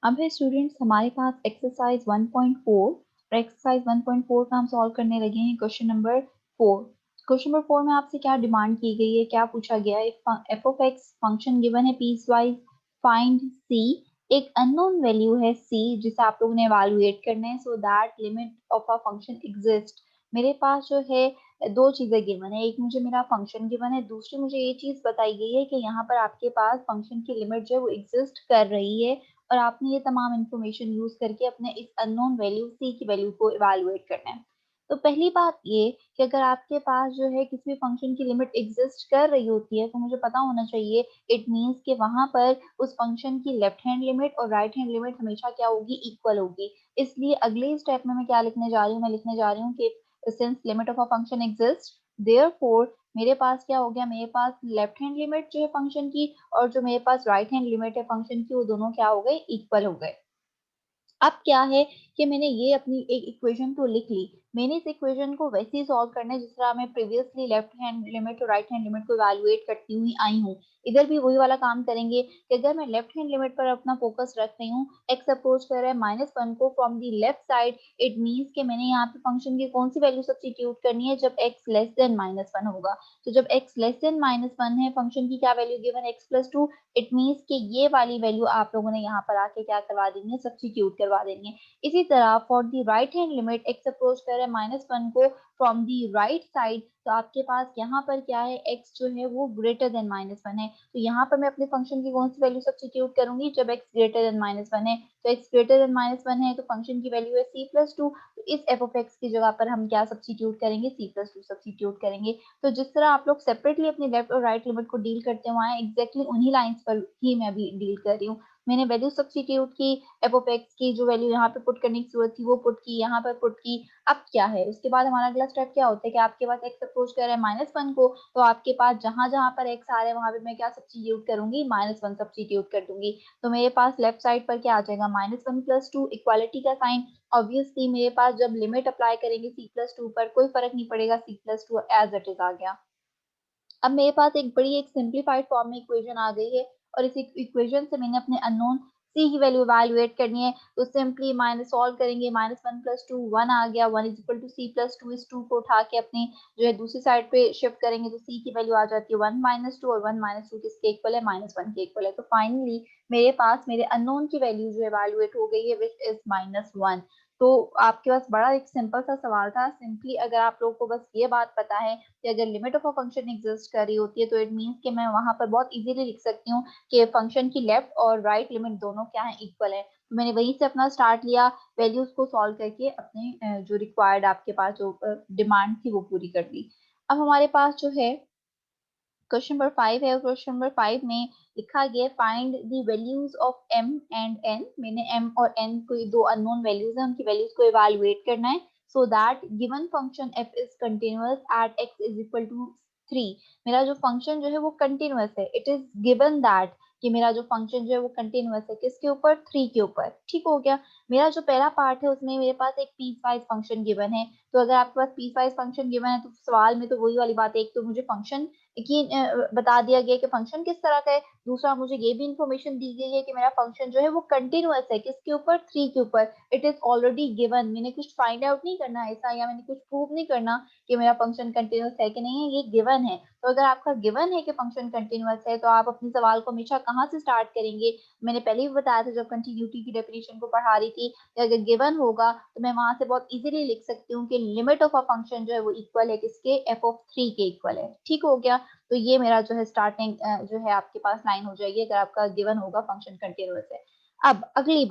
अब है स्टूडेंट्स हमारे पास एक्सरसाइज 1.4 और एक्सरसाइज 1.4 का हम सॉल्व करने लगे हैं क्वेश्चन नंबर 4। क्वेश्चन नंबर 4 में आपसे क्या डिमांड की गई है, क्या पूछा गया है? F of x function given है पीस वाइज, फाइंड सी। एक अननोन वैल्यू है सी जिसे आप लोगों ने एवेलुएट करना है so that limit of a function exist. मेरे पास जो है दो चीजें गिवन है, एक मुझे मेरा फंक्शन गिवन है, दूसरी मुझे ये चीज बताई गई है कि यहाँ पर आपके पास फंक्शन की लिमिट जो है वो एग्जिस्ट कर रही है और आपने ये तमाम इंफॉर्मेशन यूज करके अपने इस अननोन वैल्यू सी की वैल्यू को इवेलुएट करना है। तो पहली बात ये कि अगर आपके पास जो है किसी भी फंक्शन की लिमिट एग्जिस्ट कर रही होती है तो मुझे पता होना चाहिए इट मींस कि वहां पर उस फंक्शन की लेफ्ट हैंड लिमिट और राइट हैंड लिमिट हमेशा क्या होगी, इक्वल होगी। इसलिए अगले स्टेप में मैं क्या लिखने जा रही हूँ, मैं लिखने जा रही हूँ कि since limit of a function exist therefore मेरे पास क्या हो गया, मेरे पास लेफ्ट हैंड लिमिट जो है फंक्शन की और जो मेरे पास राइट हैंड लिमिट है फंक्शन की वो दोनों क्या हो गए, इक्वल हो गए। अब क्या है कि मैंने ये अपनी एक इक्वेशन तो लिख ली, मैंने इस इक्वेशन को वैसे ही सॉल्व करना है जिस तरह मैं प्रीवियसली लेफ्ट हैंड लिमिट और राइट हैंड लिमिट को इवैल्यूएट करती हुई आई हूँ। इधर भी वही वाला काम करेंगे कि अगर मैं लेफ्ट हैंड लिमिट पर अपना फोकस रख रही हूँ, एक्स अप्रोच कर रहा है -1 को from the left side, it means कि मैंने यहाँ पे फंक्शन की कौन सी वैल्यू सब्स्टिट्यूट करनी है जब एक्स लेस देन -1 होगा। तो जब एक्स लेस देन -1 है, फंक्शन की क्या value given, x+2, it means कि ये वाली वैल्यू आप लोगों ने यहाँ पर आके क्या करवा देनी है, सब्स्टिट्यूट करवा देनी है। इसी तरह for the right hand limit x approach कर रहा है -1 को फ्रॉम दी राइट साइड, तो आपके पास यहाँ पर क्या है, x जो है वो ग्रेटर देन -1 है। तो यहाँ पर मैं अपने फंक्शन की कौन सी वैल्यू सब्स्टिट्यूट करूंगी, जब x ग्रेटर देन -1 है, तो x ग्रेटर देन -1 है तो फंक्शन की वैल्यू है c+2। तो इस f ऑफ x की जगह पर हम क्या सब्स्टिट्यूट करेंगे, c+2 सब्स्टिट्यूट करेंगे। तो जिस तरह आप लोग सेपरेटली अपनी लेफ्ट और राइट लिमिट को डील करते हुए आए, एग्जैक्टली उन्हीं लाइंस पर ही मैं अभी डील कर रही हूँ। मैंने वैल्यू सब्स्टिट्यूट की, एफ ऑफ एक्स की जो वैल्यू यहाँ पे पुट करने की जरूरत थी वो पुट की, यहाँ पर पुट की। अब क्या है, उसके बाद हमारा अगला स्टेप क्या होता है कि आपके पास एक्स अप्रोच कर रहा है -1 को, तो आपके पास जहां जहां पर एक्स आ रहा है वहां पे मैं क्या सब्स्टिट्यूट करूंगी, -1 सब्स्टिट्यूट कर दूंगी। तो मेरे पास लेफ्ट साइड पर क्या आ जाएगा, -1+2, इक्वालिटी का साइन। ऑब्वियसली मेरे पास जब लिमिट अप्लाई करेंगे c+2 पर कोई फर्क नहीं पड़ेगा, c+2 एज इट इज आ गया। अब मेरे पास एक सिंपलीफाइड फॉर्म में इक्वेशन आ गई है और इस इक्वेशन से मैंने अपने अननोन c की वैल्यू इवैल्यूएट करनी है। तो सिंपली माइनस सॉल्व करेंगे, -1+2 1 आ गया, 1 इज इक्वल टू c+2, इस 2 को उठा के अपनी जो है दूसरी साइड पे शिफ्ट करेंगे तो c की वैल्यू आ जाती है 1 - 2, और 1 - 2 किसके इक्वल है, -1 के इक्वल है। तो फाइनली मेरे पास मेरे अननोन की वैल्यू जो इवैल्यूएट हो गई है विच इज -1। तो आपके पास बड़ा एक सिंपल सा सवाल था, सिंपली अगर आप लोगों को बस ये बात पता है कि अगर limit of a function exist कर रही होती है तो इट मीन्स कि मैं वहां पर बहुत इजीली लिख सकती हूँ कि फंक्शन की लेफ्ट और राइट लिमिट दोनों क्या है, इक्वल है। तो मैंने वहीं से अपना स्टार्ट लिया, वैल्यूज को सॉल्व करके अपने जो रिक्वायर्ड आपके पास जो डिमांड थी वो पूरी कर ली। अब हमारे पास जो है क्वेश्चन नंबर 5 है, और क्वेश्चन नंबर 5 में लिखा गया find the values of m and n। मैंने m और n को दो अननोन वैल्यूज हैं, उनकी वैल्यूज को इवैल्यूएट करना है so that given function f is continuous at x is equal to 3। मेरा जो फंक्शन जो है वो कंटीन्यूअस है, इट इज गिवन दैट कि मेरा जो फंक्शन जो है वो कंटीन्यूअस है किसके ऊपर, 3 के ऊपर। ठीक हो गया। मेरा जो पहला पार्ट है उसमें मेरे पास एक पीस वाइज फंक्शन गिवन है। तो अगर आपके पास पीस वाइज फंक्शन गिवन है तो सवाल में तो वही वाली बात है, एक तो मुझे फंक्शन कि बता दिया गया कि फंक्शन किस तरह का है, दूसरा मुझे ये भी इंफॉर्मेशन दी गई है कि मेरा फंक्शन जो है वो कंटिन्यूअस है किसके ऊपर, 3 के ऊपर। इट इज ऑलरेडी गिवन, मैंने कुछ फाइंड आउट नहीं करना है ऐसा, या मैंने कुछ प्रूव नहीं करना कि मेरा फंक्शन कंटिन्यूअस है कि नहीं है, ये गिवन है। तो अगर आपका गिवन है कि फंक्शन कंटिन्यूअस है तो आप अपने सवाल को हमेशा कहाँ से स्टार्ट करेंगे, मैंने पहले भी बताया था जब कंटिन्यूटी की डेफिनेशन को पढ़ा रही थी कि अगर गिवन होगा तो मैं वहां से बहुत इजीली लिख सकती हूँ कि लिमिट ऑफ अ फंक्शन जो है वो इक्वल है किसके, एफ ऑफ 3 के इक्वल है। ठीक हो गया। तो ये मेरा जो है स्टार्टिंग जो है आपके पास लाइन हो जाएगी अगर आपका गिवन होगा फंक्शन कंटिन्यूअस है। अब अगली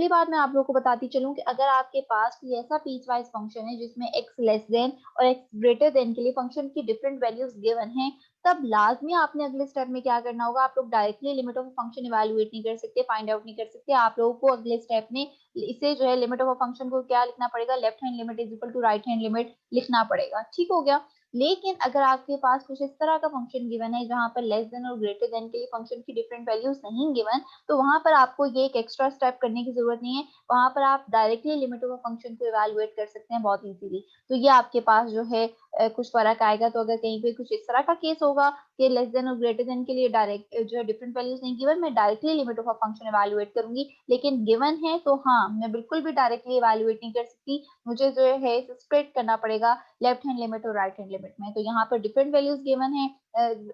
बात मैं आप लोगों को बताती चलूं कि अगर आपके पास कोई ऐसा पीस वाइज फंक्शन है जिसमें x लेस देन और x ग्रेटर देन के लिए फंक्शन की डिफरेंट वैल्यूज गिवन है, तब लाजमी आपने अगले स्टेप में क्या करना होगा, आप लोग directly limit of function evaluate नहीं कर सकते, फाइंड आउट नहीं कर सकते। आप लोगों को अगले स्टेप में इसे जो है लिमिट ऑफ फंक्शन को क्या लिखना पड़ेगा, left hand limit is equal to right hand limit लिखना पड़ेगा। ठीक हो गया। लेकिन अगर आपके पास कुछ इस तरह का फंक्शन गिवन है जहां पर लेस देन और ग्रेटर देन के लिए फंक्शन की डिफरेंट वैल्यूज नहीं गिवन, तो वहां पर आपको ये एक एक्स्ट्रा स्टेप करने की जरूरत नहीं है, वहां पर आप डायरेक्टली लिमिट ऑफ फंक्शन को इवैल्यूएट कर सकते हैं बहुत इजीली। तो ये आपके पास जो है कुछ फर्क आएगा। तो अगर कहीं पे कुछ इस तरह का केस होगा कि लेस देन और ग्रेटर देन के लिए डायरेक्ट जो है डिफरेंट वैल्यूज नहीं गिवन, मैं directly limit of a function evaluate करूंगी। लेकिन गिवन है तो हाँ, मैं बिल्कुल भी डायरेक्टली एवेलुएट नहीं कर सकती, मुझे जो है स्प्लिट करना पड़ेगा लेफ्ट हैंड लिमिट और राइट हैंड लिमिट में। तो यहाँ पर डिफरेंट वैल्यूज गिवन है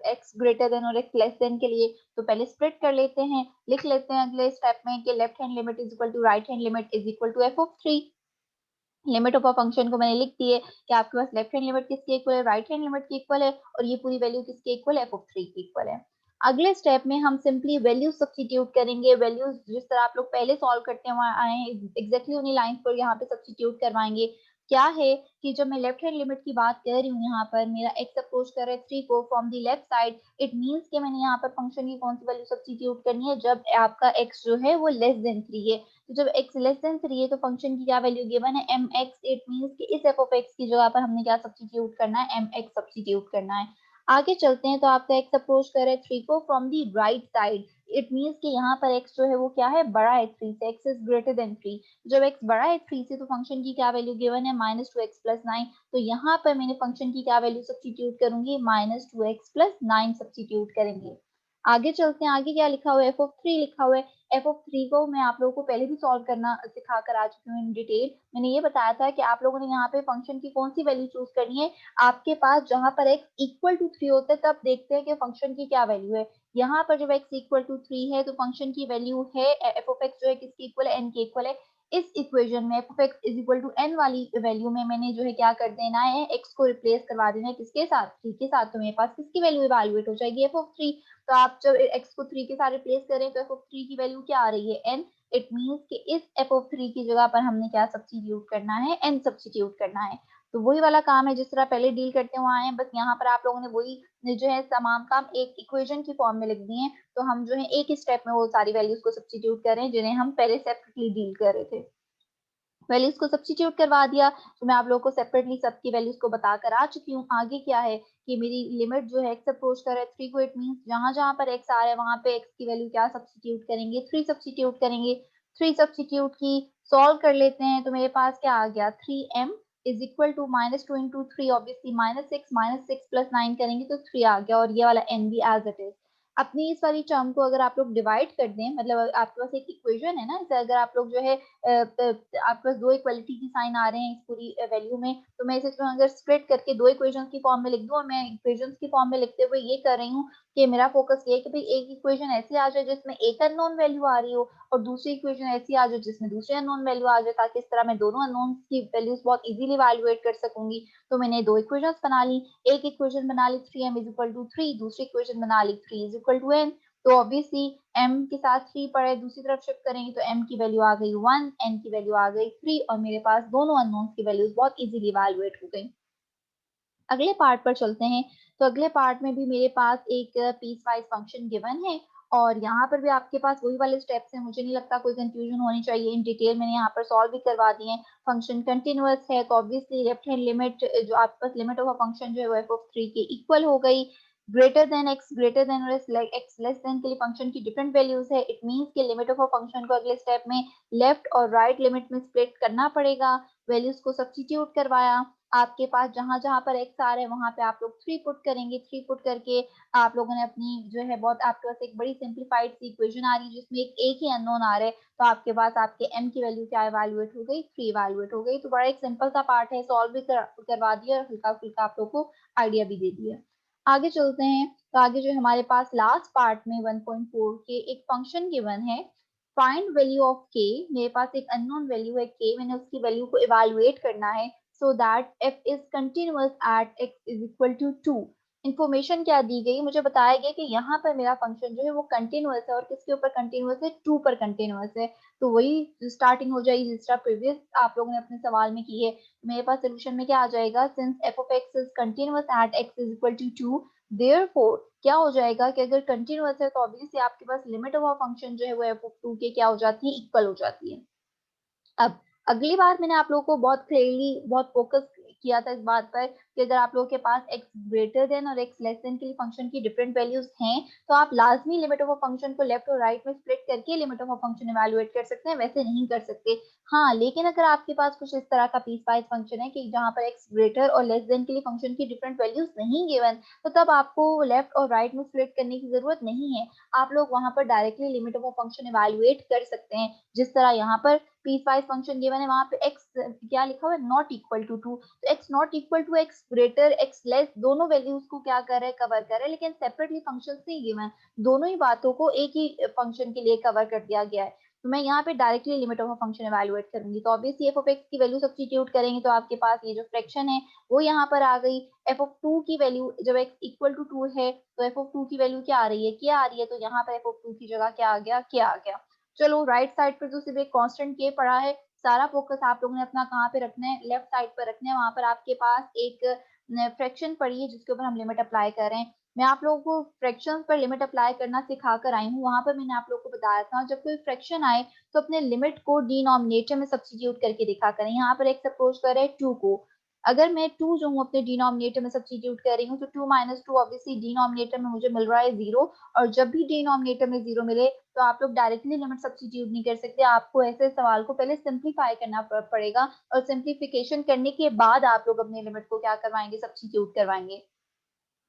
एक्स ग्रेटर देन और एक्स लेस देन के लिए, तो पहले स्प्लिट कर लेते हैं, लिख लेते हैं अगले स्टेप में कि left hand limit is equal to right hand limit is equal to F of 3। Limit of a function को मैंने लिख दी है कि आपके पास लेफ्ट हैंड लिमिट किसके इक्वल है, राइट हैंड लिमिट के इक्वल है, और ये पूरी वैल्यू किसके इक्वल है, एफ ऑफ 3 के इक्वल है। अगले स्टेप में हम सिंपली वैल्यूज सब्स्टिट्यूट करेंगे, वैल्यूज जिस तरह आप लोग पहले सॉल्व करते हैं वहां आए हैं एग्जैक्टली उन्हीं लाइंस पर यहाँ पे सब्स्टिट्यूट करवाएंगे। क्या है कि जब मैं लेफ्ट हैंड लिमिट की बात कर रही हूँ, यहाँ पर मेरा एक्स अप्रोच कर रहा है 3 को from the left side, it means कि मैंने यहाँ पर फंक्शन की कौन सी वैल्यू सब्स्टिट्यूट करनी है, जब आपका एक्स जो है वो लेस देन 3 है। तो जब x लेस देन 3 है तो फंक्शन की क्या वैल्यू गिवन है, mx। इट मींस कि इस f ऑफ x की जगह पर हमने क्या सब्स्टिट्यूट करना है, mx सब्स्टिट्यूट करना है। आगे चलते हैं, तो आपका x अप्रोच कर रहा है 3 को from the right side, it means कि यहाँ पर x जो है वो क्या है, बड़ा है 3 से, x इज ग्रेटर देन 3। जब x बड़ा है 3 से तो फंक्शन की क्या वैल्यू गिवन है, माइनस टू एक्स प्लस 9। तो यहाँ पर मैंने फंक्शन की क्या वैल्यू सब्स्टिट्यूट करूंगी, minus two x plus 9 substitute करेंगे। आगे चलते हैं, आगे क्या लिखा हुआ है, एफ ऑफ 3 लिखा हुआ है। एफ ऑफ 3 को मैं आप लोगों को पहले भी सॉल्व करना सिखा कर आ चुकी हूँ इन डिटेल। मैंने ये बताया था कि आप लोगों ने यहाँ पे फंक्शन की कौन सी वैल्यू चूज करनी है, आपके पास जहां पर x इक्वल टू 3 होता है तब देखते हैं कि फंक्शन की क्या वैल्यू है। यहाँ पर जब x इक्वल टू 3 है तो फंक्शन की वैल्यू है एफ ऑफ एक्स जो है किसके इक्वल है, n के इक्वल है। इस इक्वेशन में F of X is equal to n वाली वैल्यू में मैंने जो है क्या कर देना है, x को रिप्लेस करवा देना है किसके साथ, 3 के साथ। तो मेरे पास किसकी वैल्यू इवेलुएट हो जाएगी, एफ ऑफ 3। तो आप जब x को 3 के साथ रिप्लेस करें तो एफ ऑफ 3 की वैल्यू क्या आ रही है, n। इट मींस कि इस एफ ऑफ 3 की जगह पर हमने क्या सब्स्टिट्यूट करना है, n सब्स्टिट्यूट करना है। तो वही वाला काम है जिस तरह पहले डील करते हुए आए हैं, बस यहाँ पर आप लोगों ने वही जो है तमाम काम एक इक्वेशन की फॉर्म में लिख दिए हैं। तो हम जो है एक ही स्टेप में वो सारी वैल्यूज को सब्स्टिट्यूट कर रहे हैं जिन्हें हम पहले सेपरेटली डील कर रहे थे। वैल्यूज को सब्स्टिट्यूट करवा दिया, तो मैं आप लोगों को सेपरेटली सबकी वैल्यूज को बताकर आ चुकी हूँ। आगे क्या है कि मेरी लिमिट जो है एक्स अप्रोच कर रहा है 3 को, इट मींस जहां जहां पर एक्स आ रहा है वहां पे एक्स की वैल्यू क्या सब्स्टिट्यूट करेंगे, 3 सब्स्टिट्यूट करेंगे। 3 सब्स्टिट्यूट की सॉल्व कर लेते हैं, तो मेरे पास क्या आ गया, 3m is equal to minus two into three, obviously minus six plus 9 करेंगे तो 3 आ गया, और ये वाला n भी एज इट इज। अपनी इस वाली टर्म को अगर आप लोग डिवाइड कर दें, मतलब आपके पास एक इक्वेशन है ना, इसे अगर आप लोग जो है आपके पास दो इक्वलिटी की साइन आ रहे हैं इस पूरी वैल्यू में, तो मैं इसे जो अगर स्प्लिट करके दो इक्वेशंस की फॉर्म में लिख दूं, और मैं इक्वेशंस की फॉर्म में लिखते हुए ये कर रही हूँ कि मेरा फोकस ये है कि भाई एक इक्वेशन ऐसी आ जाए जिसमें एक अननोन वैल्यू आ रही हो, और दूसरी इक्वेशन ऐसी आ जाए जिसमें दूसरी अननोन वैल्यू आ जाए, ताकि इस तरह मैं दोनों अननोन की वैल्यूज बहुत इजीली इवैल्यूएट कर सकूंगी। तो मैंने दो इक्वेशंस बना ली, एक इक्वेशन बना ली 3m इज इक्वल टू 3, दूसरी इक्वेशन बना ली 3 इज इक्वल टू n। तो ऑब्वियसली m के साथ 3 पड़े, दूसरी तरफ शिफ्ट करेंगे तो m की वैल्यू आ गई 1, n की वैल्यू आ गई 3, और मेरे पास दोनों अननोन्स की वैल्यूज बहुत इजीली इवैल्यूएट हो गई। अगले पार्ट पर चलते हैं, तो अगले पार्ट में भी मेरे पास एक पीस वाइज फंक्शन गिवन है, और यहाँ पर भी आपके पास वही वाले स्टेप्स हैं, मुझे नहीं लगता कोई कंफ्यूजन होनी चाहिए। इन डिटेल मैंने यहाँ पर सॉल्व भी करवा दिए हैं। फंक्शन कंटिन्यूअस है तो ऑब्वियसली लेफ्ट हैंड लिमिट जो आपके पास लिमिट ऑफ अ फंक्शन जो है वो एफ ऑफ 3 के इक्वल हो गई। Greater than x greater than और एक्स लेस देन के लिए फंक्शन की डिफरेंट वैल्यूज है, इट मींस के लिमिट ऑफ अ फंक्शन को अगले स्टेप में लेफ्ट और राइट लिमिट में स्प्लिट करना पड़ेगा। वैल्यूज को सब्स्टिट्यूट करवाया, आपके पास जहां जहां पर एक्स आ रहे हैं वहां पे आप लोग 3 पुट करेंगे। 3 पुट करके आप लोगों ने अपनी जो है बहुत आपके पास एक बड़ी सिंप्लीफाइड सी इक्वेशन आ रही है जिसमें एक ही अननोन आ रहे हैं, तो आपके पास आपके m की वैल्यू क्या इवैल्यूएट हो गई, 3 इवैल्यूएट हो गई। तो बड़ा एक सिंपल सा पार्ट है, सॉल्व भी करवा दिया और हल्का फुल्का आप लोग को आइडिया भी दे दिया। आगे चलते हैं, तो आगे जो हमारे पास लास्ट पार्ट में 1.4 के एक फंक्शन गिवन है, फाइंड वैल्यू ऑफ k। मेरे पास एक अननोन वैल्यू है k, मैंने उसकी वैल्यू को इवैल्यूएट करना है so that f is continuous at x is equal to 2। Information क्या दी गई, मुझे बताया गया कि यहाँ पर मेरा फंक्शन जो है वो कंटिन्यूअस है, और किसके ऊपर कंटिन्यूअस है, 2 पर कंटिन्यूअस है। तो वही स्टार्टिंग हो जाएगी जिस तरह प्रीवियस आप लोगों ने अपने सवाल में की है। मेरे पास सोल्यूशन में क्या आ जाएगा, since f of x is continuous at x is equal to 2, therefore क्या हो जाएगा कि अगर कंटिन्यूअस है तो ऑब्वियसली आपके पास लिमिट ऑफ अ फंक्शन जो है वो f of 2 के क्या हो जाती है, इक्वल हो जाती है। अब अगली बार मैंने आप लोगों को बहुत क्लियरली बहुत फोकस किया था इस बात पर कि अगर आप लोगों के पास x ग्रेटर देन और x लेस देन के लिए फंक्शन की डिफरेंट वैल्यूज हैं तो आप लाजमी लिमिट ऑफ अ फंक्शन को लेफ्ट और राइट में स्प्लिट करके limit of a function evaluate कर सकते हैं, वैसे नहीं कर सकते। हाँ, लेकिन अगर आपके पास कुछ इस तरह का पीस वाइज फंक्शन है कि जहां पर x ग्रेटर और लेस देन के लिए फंक्शन की डिफरेंट वैल्यूज नहीं गिवन, तो तब आपको लेफ्ट और राइट में स्प्लिट करने की जरूरत नहीं है। आप लोग वहां पर directly limit of a function evaluate कर सकते हैं। जिस तरह यहाँ पर पीस वाइज फंक्शन गिवन है, वहां पे x क्या लिखा हुआ है, नॉट इक्वल टू 2, तो x not equal to x greater x less, दोनों वैल्यूज को क्या कर रहे हैं, कवर कर रहे हैं, लेकिन सेपरेटली फंक्शन नहीं गिवन, दोनों ही बातों को एक ही फंक्शन के लिए कवर कर दिया गया है। तो मैं यहाँ पे directly limit of function evaluate करूंगी, तो ऑब्वियसली एफ ऑफ एक्स की वैल्यू सब्स्टिट्यूट करेंगे तो आपके पास ये जो फ्रैक्शन है वो यहाँ पर आ गई। एफ ऑफ टू की वैल्यू जब एक्स इक्वल टू 2 है तो एफ ऑफ टू की वैल्यू क्या आ रही है, क्या आ रही है, तो यहाँ पर एफ ऑफ टू की जगह क्या आ गया, क्या आ गया। चलो राइट साइड पर तो सिर्फ एक कॉन्स्टेंट के पड़ा है, सारा फोकस आप लोगों ने अपना कहाँ पे रखना है, लेफ्ट साइड पर रखना है। वहां पर आपके पास एक फ्रैक्शन पड़ी है जिसके ऊपर हम लिमिट अप्लाई कर रहे हैं। मैं आप लोगों को फ्रैक्शंस पर लिमिट अप्लाई करना सिखा कर आई हूँ, वहां पर मैंने आप लोगों को बताया था जब कोई फ्रैक्शन आए तो अपने लिमिट को डिनोमिनेटर में सब्स्टिट्यूट करके दिखा करें। यहाँ पर एक अप्रोच कर रहे हैं टू को, अगर मैं टू जो हूँ अपने डिनोमिनेटर में सब्स्टिट्यूट कर रही हूँ तो two minus two obviously denominator में मुझे मिल रहा है 0, और जब भी डिनोमिनेटर में 0 मिले तो आप लोग डायरेक्टली लिमिट सब्स्टिट्यूट नहीं कर सकते, आपको ऐसे सवाल को पहले सिंप्लीफाई करना पड़ेगा, और सिंप्लीफिकेशन करने के बाद आप लोग अपने लिमिट को क्या करवाएंगे, सब्स्टिट्यूट करवाएंगे।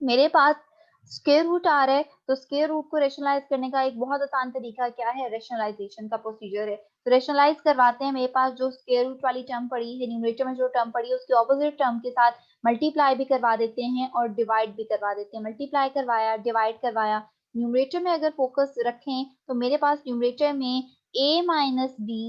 मेरे पास स्क्वायर रूट आ रहा है तो स्क्वायर रूट को रेशनलाइज करने का एक बहुत आसान तरीका क्या है, रेशनलाइजेशन का प्रोसीजर है। तो रेशनलाइज करवाते हैं, मेरे पास जो स्क्वायर रूट वाली टर्म पड़ी है, न्यूमरेटर में जो टर्म पड़ी है उसके ऑपोजिट टर्म के साथ मल्टीप्लाई भी करवा देते हैं और डिवाइड भी करवा देते हैं। मल्टीप्लाई करवाया, डिवाइड करवाया, न्यूमरेटर में अगर फोकस रखें तो मेरे पास न्यूमरेटर में a minus B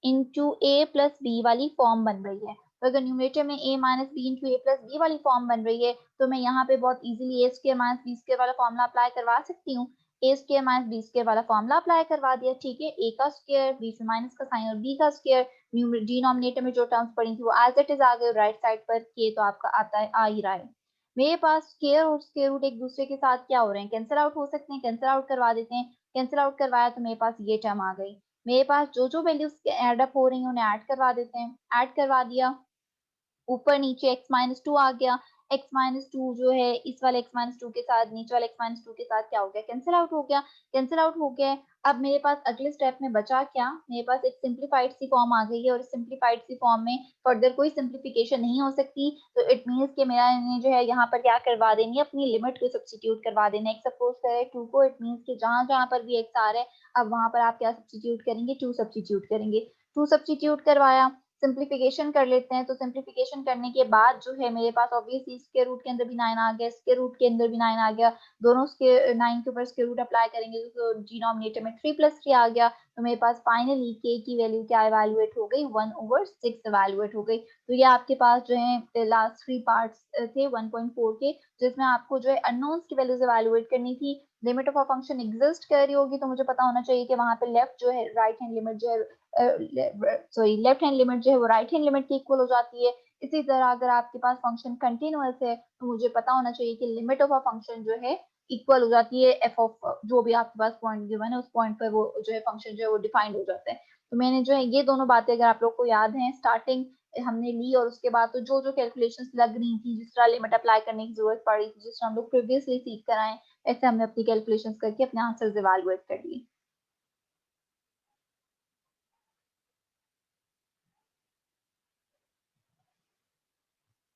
into A plus B वाली फॉर्म बन रही है। तो अगर न्यूमरेटर में a minus B into A plus B वाली फॉर्म बन रही है तो मैं यहाँ पे बहुत easily A square minus B square वाला फॉर्मूला अप्लाई करवा सकती हूँ। A square minus B square वाला फॉर्मूला अप्लाई करवा दिया, ठीक है, ए का स्क्वायर, बीच में माइनस का साइन और बी का स्क्वायर, डिनोमिनेटर में जो टर्म्स पड़ी थी वो एज इट इज आ गए, राइट साइड पर के तो आपका आता है, आ ही रहा है। मेरे पास स्क्वायर और स्क्वायर रूट एक दूसरे के साथ क्या हो रहे हैं, कैंसिल आउट हो सकते हैं, कैंसिल आउट करवा देते हैं। कैंसिल आउट करवाया तो मेरे पास ये टर्म आ गई। मेरे पास जो जो वैल्यूज एड अप हो रही हैं उन्हें ऐड करवा देते हैं, ऐड करवा दिया, ऊपर नीचे x माइनस टू आ गया। x माइनस टू जो है इस वाले x माइनस टू के साथ नीचे वाले x माइनस टू के साथ क्या हो गया, कैंसिल आउट हो गया, कैंसिल आउट हो गया। अब मेरे पास अगले स्टेप में बचा क्या, मेरे पास एक सिंप्लीफाइड सी फॉर्म आ गई है और सिंप्लीफाइड सी फॉर्म में फर्दर कोई सिंप्लीफिकेशन नहीं हो सकती, तो इट मीन्स कि मेरा जो है यहाँ पर क्या करवा देनी है, अपनी लिमिट को सब्स्टिट्यूट करवा देना है। एक सपोज करें टू को, इट मीन्स कि जहां जहां पर भी x आ रहा है अब वहां पर आप क्या सब्स्टिट्यूट करेंगे, टू सब्स्टिट्यूट करेंगे। टू सब्स्टिट्यूट करवाया, सिंप्लीफिकेशन कर लेते हैं, तो सिंप्लीफिकेशन करने के बाद जो है मेरे पास ऑब्वियसली स्क्वायर रूट के अंदर भी 9 आ गया, स्क्वायर रूट के अंदर भी 9 आ गया, दोनों स्क्वायर 9 के ऊपर स्क्वायर रूट अप्लाई करेंगे तो डिनोमिनेटर में 3 प्लस 3 आ गया, तो मेरे पास फाइनली के की वैल्यू क्या इवैल्यूएट हो गई, 1/6 इवैल्यूएट हो गई। तो ये आपके पास जो है लास्ट 3 पार्ट्स थे 1.4 के, जिसमें आपको जो है अननोन्स की वैल्यूज इवैल्यूएट करनी थी। Limit of a function exist कर रही होगी तो मुझे पता होना चाहिए कि वहां पे लेफ्ट जो है राइट हैंड लिमिट जो है सॉरी लेफ्ट हैंड लिमिट जो है वो राइट हैंड लिमिट के इक्वल हो जाती है। इसी तरह अगर आपके पास फंक्शन कंटिन्यूअस है तो मुझे पता होना चाहिए कि लिमिट ऑफ अ फंक्शन जो है इक्वल हो जाती है एफ ऑफ जो भी आपके पास पॉइंट गिवन है उस पॉइंट पर वो जो है फंक्शन जो है वो डिफाइंड हो जाता है। तो मैंने जो है ये दोनों बातें अगर आप लोग को याद है स्टार्टिंग हमने ली, और उसके बाद तो जो जो कैलकुलेशंस लग रही थी, जिस तरह लिमिट अप्लाई करने की जरूरत पड़ी थी, जिस तरह हम लोग प्रीवियसली सीख कर आए, ऐसे हमने अपनी कैलकुलेशंस करके अपने आंसर्स इवैल्यूएट कर लिए।